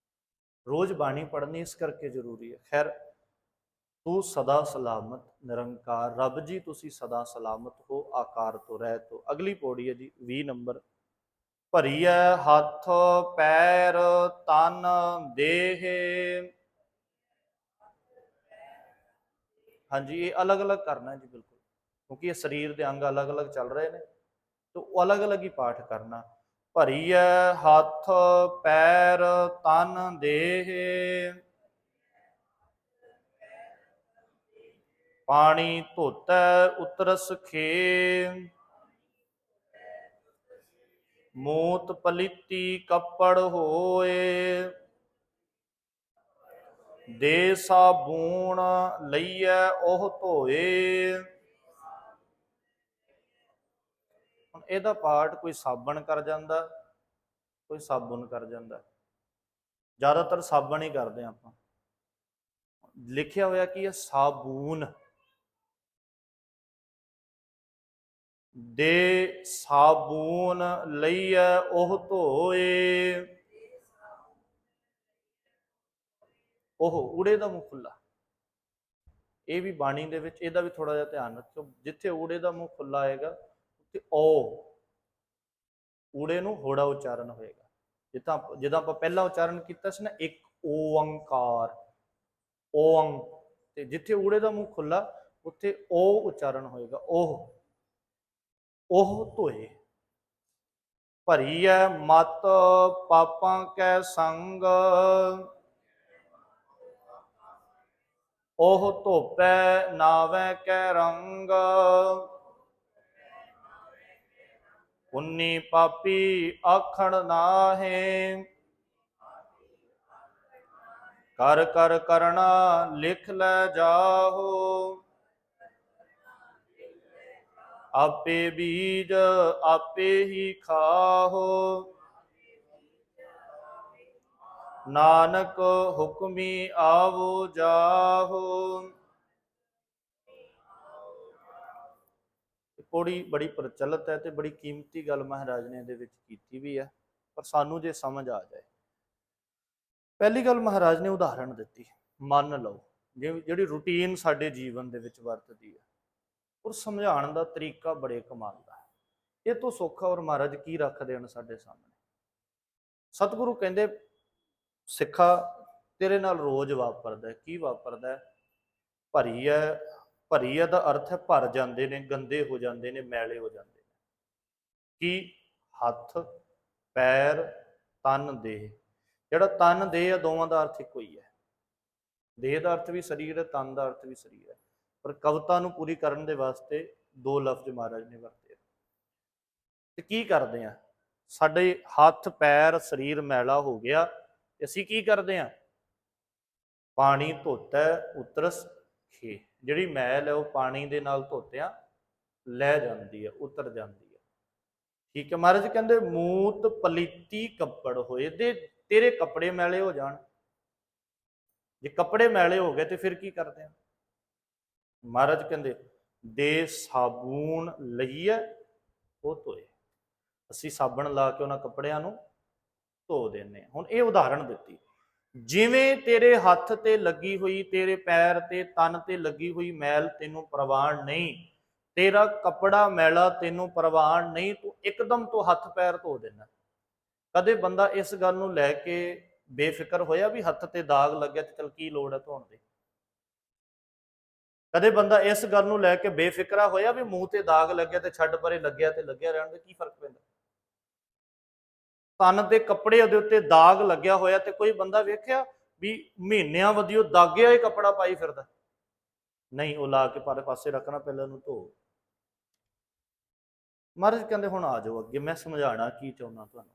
ਰੋਜ਼ ਬਾਣੀ ਪੜ੍ਹਨੀ ਇਸ ਕਰਕੇ ਜ਼ਰੂਰੀ ਹੈ। ਖੈਰ, ਤੂੰ ਸਦਾ ਸਲਾਮਤ ਨਿਰੰਕਾਰ, ਰੱਬ ਜੀ ਤੁਸੀਂ ਸਦਾ ਸਲਾਮਤ ਹੋ, ਆਕਾਰ ਤੋਂ ਰਹਿਤ ਹੋ। ਅਗਲੀ ਪੌੜੀ ਹੈ ਜੀ 20 ਨੰਬਰ, ਭਰੀਐ ਹੱਥ ਪੈਰ ਤਨ ਦੇਹ। ਹਾਂਜੀ, ਇਹ ਅਲੱਗ-ਅਲੱਗ ਕਰਨਾ ਹੈ ਜੀ, ਬਿਲਕੁਲ, ਕਿਉਂਕਿ ਇਹ ਸਰੀਰ ਦੇ ਅੰਗ ਅਲੱਗ-ਅਲੱਗ ਚੱਲ ਰਹੇ ਨੇ, ਤੇ ਉਹ ਅਲੱਗ-ਅਲੱਗ ਹੀ ਪਾਠ ਕਰਨਾ। ਭਰੀਐ ਹੱਥ ਪੈਰ ਤਨ ਦੇਹ, ਪਾਣੀ ਧੋਤੈ ਉਤਰਸ ਖੇ, ਮੂਤ ਪਲੀਤੀ ਕੱਪੜ ਹੋਏ, ਦੇ ਸਾਬੂਣ ਲਈਐ ਉਹ ਧੋਏ। ਹੁਣ ਇਹਦਾ ਪਾਠ ਕੋਈ ਸਾਬਣ ਕਰ ਜਾਂਦਾ, ਕੋਈ ਸਾਬੁਨ ਕਰ ਜਾਂਦਾ। ਜ਼ਿਆਦਾਤਰ ਸਾਬਣ ਹੀ ਕਰਦੇ ਆਪਾਂ। ਲਿਖਿਆ ਹੋਇਆ ਕੀ ਹੈ? ਸਾਬੂਨ। ਦੇ ਸਾਬੂਨ ਲਈਐ ਉਹ ਧੋਏ। ਉਹ ਊੜੇ ਦਾ ਮੂੰਹ ਖੁੱਲਾ। ਇਹ ਵੀ ਬਾਣੀ ਦੇ ਵਿੱਚ ਇਹਦਾ ਵੀ ਥੋੜਾ ਜਿਹਾ ਧਿਆਨ ਰੱਖਿਓ। ਜਿੱਥੇ ਊੜੇ ਦਾ ਮੂੰਹ ਖੁੱਲਾ ਆਏਗਾ ਉੱਥੇ ਊੜੇ ਨੂੰ ਹੋੜਾ ਉਚਾਰਨ ਹੋਏਗਾ। ਜਿੱਦਾਂ ਆਪਾਂ ਪਹਿਲਾਂ ਉਚਾਰਨ ਕੀਤਾ ਸੀ ਨਾ, ਇੱਕ ਓੰਕਾਰ, ਓੰਗ, ਤੇ ਜਿੱਥੇ ਊੜੇ ਦਾ ਮੂੰਹ ਖੁੱਲਾ ਉੱਥੇ ਉਹ ਉਚਾਰਨ ਹੋਏਗਾ। ਉਹ ਧੋਏ। ਭਰੀ ਹੈ ਮਤ ਪਾਪਾਂ ਕੈ ਸੰਗ, ਉਹ ਧੋਪੈ ਨਾਵੈ ਕੈ ਰੰਗ। ਪੁੰਨੀ ਪਾਪੀ ਆਖਣ ਨਾਹੇ, ਕਰ ਕਰ ਕਰਣਾ ਲਿਖ ਲੈ ਜਾਹੋ। ਆਪੇ ਬੀਜ ਆਪੇ ਹੀ ਖਾਹੋ, ਨਾਨਕ ਹੁਕਮੀ ਆਵੋ ਜਾਹੋ। ਪੌੜੀ ਬੜੀ ਪ੍ਰਚਲਿਤ ਹੈ ਤੇ ਬੜੀ ਕੀਮਤੀ ਗੱਲ ਮਹਾਰਾਜ ਨੇ ਇਹਦੇ ਵਿੱਚ ਕੀਤੀ ਵੀ ਹੈ, ਪਰ ਸਾਨੂੰ ਜੇ ਸਮਝ ਆ ਜਾਏ। ਪਹਿਲੀ ਗੱਲ ਮਹਾਰਾਜ ਨੇ ਉਦਾਹਰਣ ਦਿੱਤੀ, ਮੰਨ ਲਓ, ਜਿਹੜੀ ਰੂਟੀਨ ਸਾਡੇ ਜੀਵਨ ਦੇ ਵਿੱਚ ਵਰਤਦੀ ਹੈ, ਔਰ ਸਮਝਾਉਣ ਦਾ ਤਰੀਕਾ ਬੜੇ ਕਮਾਲ ਦਾ ਹੈ। ਇਹ ਤੋਂ ਸੌਖਾ ਔਰ ਮਹਾਰਾਜ ਕੀ ਰੱਖ ਦੇਣ ਸਾਡੇ ਸਾਹਮਣੇ। ਸਤਿਗੁਰੂ ਕਹਿੰਦੇ, ਸਿੱਖਾ ਤੇਰੇ ਨਾਲ ਰੋਜ਼ ਵਾਪਰਦਾ। ਕੀ ਵਾਪਰਦਾ? ਭਰੀ ਹੈ। ਭਰੀ ਹੈ ਦਾ ਅਰਥ ਹੈ ਭਰ ਜਾਂਦੇ ਨੇ, ਗੰਦੇ ਹੋ ਜਾਂਦੇ ਨੇ, ਮੈਲੇ ਹੋ ਜਾਂਦੇ ਨੇ। ਕੀ? ਹੱਥ, ਪੈਰ, ਤਨ, ਦੇਹ। ਜਿਹੜਾ ਤਨ, ਦੇਹ ਆ, ਦੋਵਾਂ ਦਾ ਅਰਥ ਇੱਕੋ ਹੀ ਹੈ। ਦੇਹ ਦਾ ਅਰਥ ਵੀ ਸਰੀਰ ਹੈ, ਤਨ ਦਾ ਅਰਥ ਵੀ ਸਰੀਰ ਹੈ, ਪਰ ਕਵਿਤਾ ਨੂੰ ਪੂਰੀ ਕਰਨ ਦੇ ਵਾਸਤੇ ਦੋ ਲਫ਼ਜ਼ ਮਹਾਰਾਜ ਨੇ ਵਰਤੇ। ਤੇ ਕੀ ਕਰਦੇ ਆ? ਸਾਡੇ ਹੱਥ, ਪੈਰ, ਸਰੀਰ ਮੈਲਾ ਹੋ ਗਿਆ, ਅਸੀਂ ਕੀ ਕਰਦੇ ਆ? ਪਾਣੀ ਧੋਤਾ ਉਤਰਸ ਖੇ। ਜਿਹੜੀ ਮੈਲ ਹੈ ਉਹ ਪਾਣੀ ਦੇ ਨਾਲ ਧੋਤਿਆਂ ਲੈ ਜਾਂਦੀ ਹੈ, ਉਤਰ ਜਾਂਦੀ ਹੈ। ਠੀਕ ਹੈ। ਮਹਾਰਾਜ ਕਹਿੰਦੇ ਮੂਤ ਪਲੀਤੀ ਕੱਪੜ ਹੋਏ, ਤੇ ਤੇਰੇ ਕੱਪੜੇ ਮੈਲੇ ਹੋ ਜਾਣ। ਜੇ ਕੱਪੜੇ ਮੈਲੇ ਹੋ ਗਏ ਤੇ ਫਿਰ ਕੀ ਕਰਦੇ ਆ? ਮਹਾਰਾਜ ਕਹਿੰਦੇ ਦੇ ਸਾਬੂਨ ਲਈਏ ਉਹ ਧੋਏ। ਅਸੀਂ ਸਾਬਣ ਲਾ ਕੇ ਉਹਨਾਂ ਕੱਪੜਿਆਂ ਨੂੰ ਧੋ ਦਿੰਦੇ ਹਾਂ। ਹੁਣ ਇਹ ਉਦਾਹਰਣ ਦਿੱਤੀ, ਜਿਵੇਂ ਤੇਰੇ ਹੱਥ ਤੇ ਲੱਗੀ ਹੋਈ, ਤੇਰੇ ਪੈਰ ਤੇ, ਤਨ ਤੇ ਲੱਗੀ ਹੋਈ ਮੈਲ ਤੈਨੂੰ ਪ੍ਰਵਾਨ ਨਹੀਂ, ਤੇਰਾ ਕੱਪੜਾ ਮੈਲਾ ਤੈਨੂੰ ਪ੍ਰਵਾਨ ਨਹੀਂ, ਤੂੰ ਇੱਕਦਮ ਤੋਂ ਹੱਥ ਪੈਰ ਧੋ ਦੇਣਾ। ਕਦੇ ਬੰਦਾ ਇਸ ਗੱਲ ਨੂੰ ਲੈ ਕੇ ਬੇਫਿਕਰ ਹੋਇਆ ਵੀ ਹੱਥ ਤੇ ਦਾਗ ਲੱਗਿਆ ਤੇ ਚਲ ਕੀ ਲੋੜ ਹੈ ਧੋਣ ਦੀ? ਕਦੇ ਬੰਦਾ ਇਸ ਗੱਲ ਨੂੰ ਲੈ ਕੇ ਬੇਫਿਕਰਾ ਹੋਇਆ ਵੀ ਮੂੰਹ ਤੇ ਦਾਗ ਲੱਗਿਆ ਤੇ ਛੱਡ ਪਰੇ, ਲੱਗਿਆ ਤੇ ਲੱਗਿਆ ਰਹਿਣ ਦੇ, ਕੀ ਫਰਕ ਪੈਂਦਾ? ਤਨ ਦੇ ਕੱਪੜੇ ਉਹਦੇ ਉੱਤੇ ਦਾਗ ਲੱਗਿਆ ਹੋਇਆ ਤੇ ਕੋਈ ਬੰਦਾ ਵੇਖਿਆ ਵੀ ਮਹੀਨਿਆਂ ਵਧੀਓ ਦਾਗਿਆ ਹੀ ਕੱਪੜਾ ਪਾਈ ਫਿਰਦਾ? ਨਹੀਂ, ਉਹ ਲਾ ਕੇ ਪਾਸੇ ਰੱਖਣਾ, ਪਹਿਲਾਂ ਉਹਨੂੰ ਧੋ। ਮਹਾਰਾਜ ਕਹਿੰਦੇ ਹੁਣ ਆ ਜਾਓ ਅੱਗੇ, ਮੈਂ ਸਮਝਾਣਾ ਕੀ ਚਾਹੁੰਦਾ ਤੁਹਾਨੂੰ।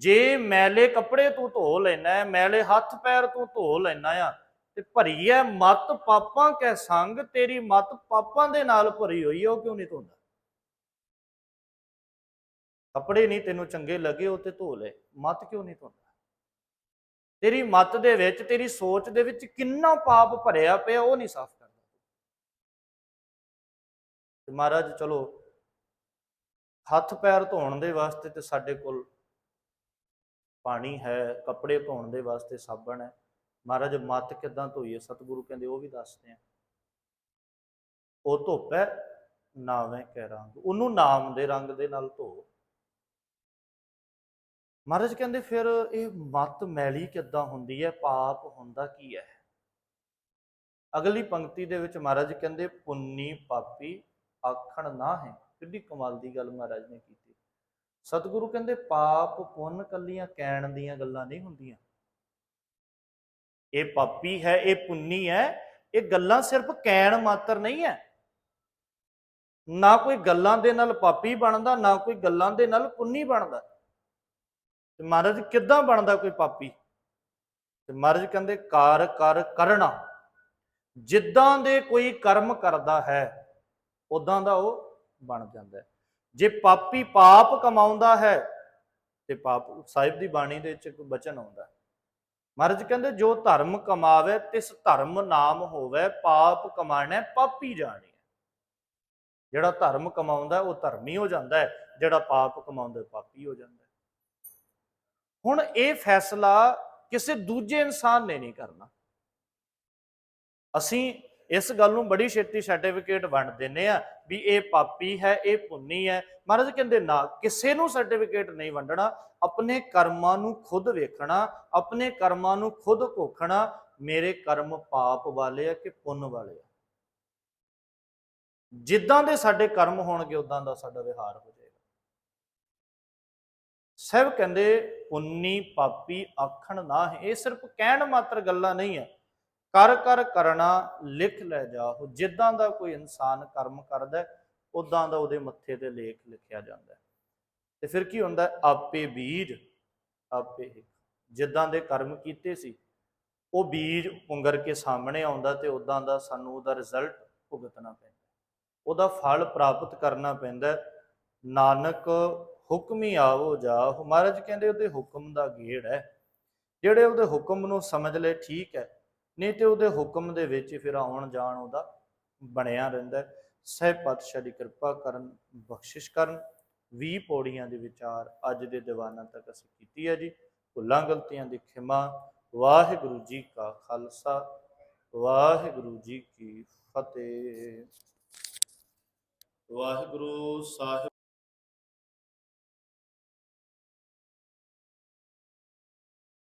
ਜੇ ਮੈਲੇ ਕੱਪੜੇ ਤੂੰ ਧੋ ਲੈਣਾ, ਮੈਲੇ ਹੱਥ ਪੈਰ ਤੂੰ ਧੋ ਲੈਣਾ ਆ, ਤੇ ਭਰੀ ਹੈ ਮਤ ਪਾਪਾਂ ਕੈ ਸੰਗ, ਤੇਰੀ ਮਤ ਪਾਪਾਂ ਦੇ ਨਾਲ ਭਰੀ ਹੋਈ ਹੈ, ਉਹ ਕਿਉਂ ਨਹੀਂ ਧੋਂਦਾ? ਕੱਪੜੇ ਨਹੀਂ ਤੈਨੂੰ ਚੰਗੇ ਲੱਗੇ ਉਹ ਤੇ ਧੋ ਲੈ, ਮਤ ਕਿਉਂ ਨਹੀਂ ਧੋਂਦਾ? ਤੇਰੀ ਮਤ ਦੇ ਵਿੱਚ, ਤੇਰੀ ਸੋਚ ਦੇ ਵਿੱਚ ਕਿੰਨਾ ਪਾਪ ਭਰਿਆ ਪਿਆ, ਉਹ ਨਹੀਂ ਸਾਫ਼ ਕਰਦਾ। ਤੇ ਮਹਾਰਾਜ ਚਲੋ ਹੱਥ ਪੈਰ ਧੋਣ ਦੇ ਵਾਸਤੇ ਤੇ ਸਾਡੇ ਕੋਲ ਪਾਣੀ ਹੈ, ਕੱਪੜੇ ਧੋਣ ਦੇ ਵਾਸਤੇ ਸਾਬਣ ਹੈ। ਮਹਾਰਾਜ ਮਤ ਕਿੱਦਾਂ ਧੋਈਏ? ਸਤਿਗੁਰੂ ਕਹਿੰਦੇ ਉਹ ਵੀ ਦੱਸਦੇ ਆ। ਉਹ ਧੋਪੈ ਨਾਵੇਂ ਕੈ ਰੰਗ, ਉਹਨੂੰ ਨਾਮ ਦੇ ਰੰਗ ਦੇ ਨਾਲ ਧੋ। ਮਹਾਰਾਜ ਕਹਿੰਦੇ ਫਿਰ ਇਹ ਮਤ ਮੈਲੀ ਕਿੱਦਾਂ ਹੁੰਦੀ ਹੈ? ਪਾਪ ਹੁੰਦਾ ਕੀ ਹੈ? ਅਗਲੀ ਪੰਕਤੀ ਦੇ ਵਿੱਚ ਮਹਾਰਾਜ ਕਹਿੰਦੇ ਪੁੰਨੀ ਪਾਪੀ ਆਖਣ ਨਾ ਹੈ। ਕਿੰਨੀ ਕਮਾਲ ਦੀ ਗੱਲ ਮਹਾਰਾਜ ਨੇ ਕੀਤੀ। ਸਤਿਗੁਰੂ ਕਹਿੰਦੇ ਪਾਪ ਪੁੰਨ ਕੱਲੀਆਂ ਕਹਿਣ ਦੀਆਂ ਗੱਲਾਂ ਨਹੀਂ ਹੁੰਦੀਆਂ। ਇਹ ਪਾਪੀ ਹੈ, ਇਹ ਪੁੰਨੀ ਹੈ, ਇਹ ਗੱਲਾਂ ਸਿਰਫ ਕਹਿਣ ਮਾਤਰ ਨਹੀਂ ਹੈ। ਨਾ ਕੋਈ ਗੱਲਾਂ ਦੇ ਨਾਲ ਪਾਪੀ ਬਣਦਾ, ਨਾ ਕੋਈ ਗੱਲਾਂ ਦੇ ਨਾਲ ਪੁੰਨੀ ਬਣਦਾ। ਤੇ ਮਹਾਰਾਜ ਕਿੱਦਾਂ ਬਣਦਾ ਕੋਈ ਪਾਪੀ? ਤੇ ਮਹਾਰਾਜ ਕਹਿੰਦੇ ਕਾਰ ਕਰ ਕਰਨਾ, ਜਿੱਦਾਂ ਦੇ ਕੋਈ ਕਰਮ ਕਰਦਾ ਹੈ ਉਦਾਂ ਦਾ ਉਹ ਬਣ ਜਾਂਦਾ ਹੈ। ਜੇ ਪਾਪੀ ਪਾਪ ਕਮਾਉਂਦਾ ਹੈ ਤੇ ਪਾਪ, ਸਾਹਿਬ ਦੀ ਬਾਣੀ ਦੇ ਵਿੱਚ ਇੱਕ ਬਚਨ ਆਉਂਦਾ, ਮਹਾਰਾਜ ਕਹਿੰਦੇ ਜੋ ਧਰਮ ਕਮਾਵੇ ਤਿਸ ਧਰਮ ਨਾਮ ਹੋਵੇ, ਪਾਪ ਕਮਾਣਾ ਪਾਪੀ ਜਾਣੇ। ਜਿਹੜਾ ਧਰਮ ਕਮਾਉਂਦਾ ਉਹ ਧਰਮੀ ਹੋ ਜਾਂਦਾ ਹੈ, ਜਿਹੜਾ ਪਾਪ ਕਮਾਉਂਦਾ ਪਾਪੀ ਹੋ ਜਾਂਦਾ ਹੈ। ਹੁਣ ਇਹ ਫੈਸਲਾ ਕਿਸੇ ਦੂਜੇ ਇਨਸਾਨ ਨੇ ਨਹੀਂ ਕਰਨਾ। ਅਸੀਂ ਇਸ ਗੱਲ ਨੂੰ ਬੜੀ ਛੇਤੀ ਸਰਟੀਫਿਕੇਟ ਵੰਡ ਦਿੰਦੇ ਆ ਵੀ ਇਹ ਪਾਪੀ ਹੈ, ਇਹ ਪੁੰਨੀ ਹੈ। ਮਹਾਰਾਜ ਕਹਿੰਦੇ ਨਾ, ਕਿਸੇ ਨੂੰ ਸਰਟੀਫਿਕੇਟ ਨਹੀਂ ਵੰਡਣਾ, ਆਪਣੇ ਕਰਮਾਂ ਨੂੰ ਖੁਦ ਵੇਖਣਾ, ਆਪਣੇ ਕਰਮਾਂ ਨੂੰ ਖੁਦ ਘੋਖਣਾ, ਮੇਰੇ ਕਰਮ ਪਾਪ ਵਾਲੇ ਆ ਕਿ ਪੁੰਨ ਵਾਲੇ ਆ। ਜਿੱਦਾਂ ਦੇ ਸਾਡੇ ਕਰਮ ਹੋਣਗੇ ਉਦਾਂ ਦਾ ਸਾਡਾ ਵਿਹਾਰ ਹੋ ਜਾਏਗਾ। ਸਾਹਿਬ ਕਹਿੰਦੇ ਪੁੰਨੀ ਪਾਪੀ ਆਖਣ ਨਾ ਹੈ। ਇਹ ਸਿਰਫ ਕਹਿਣ ਮਾਤਰ ਗੱਲਾਂ ਨਹੀਂ ਹੈ, ਕਰ ਕਰ ਕਰਨਾ ਲਿਖ ਲੈ ਜਾਓ। ਜਿੱਦਾਂ ਦਾ ਕੋਈ ਇਨਸਾਨ ਕਰਮ ਕਰਦਾ ਉਦਾਂ ਦਾ ਉਹਦੇ ਮੱਥੇ ਤੇ ਲੇਖ ਲਿਖਿਆ ਜਾਂਦਾ। ਤੇ ਫਿਰ ਕੀ ਹੁੰਦਾ? ਆਪੇ ਬੀਜ ਆਪੇ ਹੀ। ਜਿੱਦਾਂ ਦੇ ਕਰਮ ਕੀਤੇ ਸੀ ਉਹ ਬੀਜ ਪੁੰਗਰ ਕੇ ਸਾਹਮਣੇ ਆਉਂਦਾ ਤੇ ਉਦਾਂ ਦਾ ਸਾਨੂੰ ਉਹਦਾ ਰਿਜ਼ਲਟ ਭੁਗਤਣਾ ਪੈਂਦਾ, ਉਹਦਾ ਫਲ ਪ੍ਰਾਪਤ ਕਰਨਾ ਪੈਂਦਾ। ਨਾਨਕ ਹੁਕਮੀ ਆਵੋ ਜਾਓ। ਮਹਾਰਾਜ ਕਹਿੰਦੇ ਉਹਦੇ ਹੁਕਮ ਦਾ ਗੇੜ ਹੈ, ਜਿਹੜੇ ਉਹਦੇ ਹੁਕਮ ਨੂੰ ਸਮਝ ਲੈ ਠੀਕ ਹੈ, ਨਹੀਂ ਤੇ ਉਹਦੇ ਹੁਕਮ ਦੇ ਵਿੱਚ ਫਿਰ ਆਉਣ ਜਾਣ ਉਹਦਾ ਬਣਿਆ ਰਹਿੰਦਾ। ਸਹਿਬ ਪਾਤਸ਼ਾਹ ਦੀ ਕਿਰਪਾ ਕਰਨ, ਬਖਸ਼ਿਸ਼ ਕਰਨ। 20 ਪੌੜੀਆਂ ਦੇ ਵਿਚਾਰ ਅੱਜ ਦੇ ਦੀਵਾਨਾਂ ਤੱਕ ਅਸੀਂ ਕੀਤੀ ਹੈ ਜੀ। ਭੁੱਲਾਂ ਗਲਤੀਆਂ ਦੀ ਖਿਮਾ। ਵਾਹਿਗੁਰੂ ਜੀ ਕਾ ਖਾਲਸਾ, ਵਾਹਿਗੁਰੂ ਜੀ ਕੀ ਫਤਿਹ। ਵਾਹਿਗੁਰੂ ਸਾਹਿਬ।